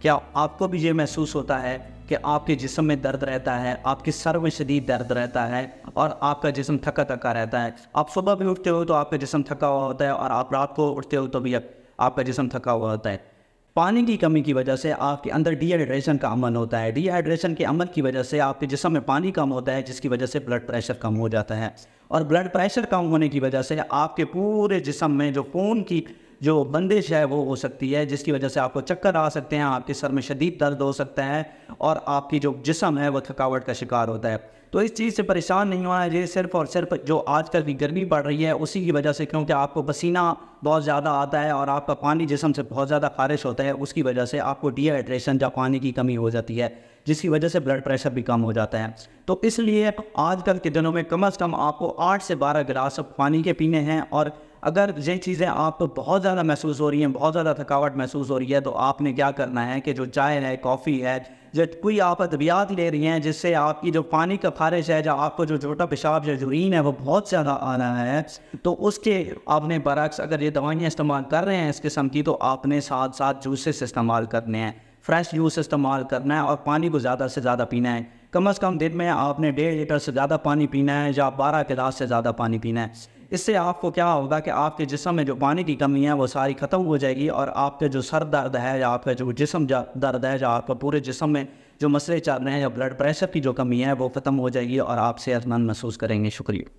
کیا آپ کو بھی یہ محسوس ہوتا ہے کہ آپ کے جسم میں درد رہتا ہے، آپ کے سر میں شدید درد رہتا ہے اور آپ کا جسم تھکا تھکا رہتا ہے؟ آپ صبح بھی اٹھتے ہو تو آپ کا جسم تھکا ہوا ہوتا ہے، اور آپ رات کو اٹھتے ہو تو بھی آپ کا جسم تھکا ہوا ہوتا ہے۔ پانی کی کمی کی وجہ سے آپ کے اندر ڈی ہائیڈریشن کا عمل ہوتا ہے۔ ڈی ہائیڈریشن کے عمل کی وجہ سے آپ کے جسم میں پانی کم ہوتا ہے، جس کی وجہ سے بلڈ پریشر کم ہو جاتا ہے، اور بلڈ پریشر کم ہونے کی وجہ سے آپ کے پورے جسم میں جو خون کی جو بندش ہے وہ ہو سکتی ہے، جس کی وجہ سے آپ کو چکر آ سکتے ہیں، آپ کے سر میں شدید درد ہو سکتا ہے، اور آپ کی جو جسم ہے وہ تھکاوٹ کا شکار ہوتا ہے۔ تو اس چیز سے پریشان نہیں ہونا ہے، یہ صرف اور صرف جو آج کل کی گرمی پڑ رہی ہے اسی کی وجہ سے، کیونکہ آپ کو پسینہ بہت زیادہ آتا ہے اور آپ کا پانی جسم سے بہت زیادہ خارج ہوتا ہے، اس کی وجہ سے آپ کو ڈی ہائیڈریشن یا پانی کی کمی ہو جاتی ہے، جس کی وجہ سے بلڈ پریشر بھی کم ہو جاتا ہے۔ تو اس لیے آج کل کے دنوں میں کم از کم آپ کو 8 سے 12 گلاس پانی کے پینے ہیں، اور اگر یہ چیزیں آپ کو بہت زیادہ محسوس ہو رہی ہیں، بہت زیادہ تھکاوٹ محسوس ہو رہی ہے، تو آپ نے کیا کرنا ہے کہ جو چائے ہے، کافی ہے، جب کوئی آپ ادویات لے رہی ہیں جس سے آپ کی جو پانی کا خارج ہے، آپ کو جو چھوٹا پیشاب یا یورین ہے وہ بہت زیادہ آ رہا ہے، تو اس کے آپ نے برعکس اگر یہ دوائیاں استعمال کر رہے ہیں اس قسم کی، تو آپ نے ساتھ ساتھ جوسز استعمال کرنے ہیں، فریش جوس استعمال کرنا ہے، اور پانی کو زیادہ سے زیادہ پینا ہے۔ کم از کم دن میں آپ نے 1.5 لیٹر سے زیادہ پانی پینا ہے، یا 12 گلاس سے زیادہ پانی پینا ہے۔ اس سے آپ کو کیا ہوگا کہ آپ کے جسم میں جو پانی کی کمی ہے وہ ساری ختم ہو جائے گی، اور آپ کے جو سر درد ہے، یا آپ کا جو جسم درد ہے، یا آپ کا پورے جسم میں جو مسئلے چل رہے ہیں، یا بلڈ پریشر کی جو کمی ہے وہ ختم ہو جائے گی، اور آپ صحت مند محسوس کریں گے۔ شکریہ۔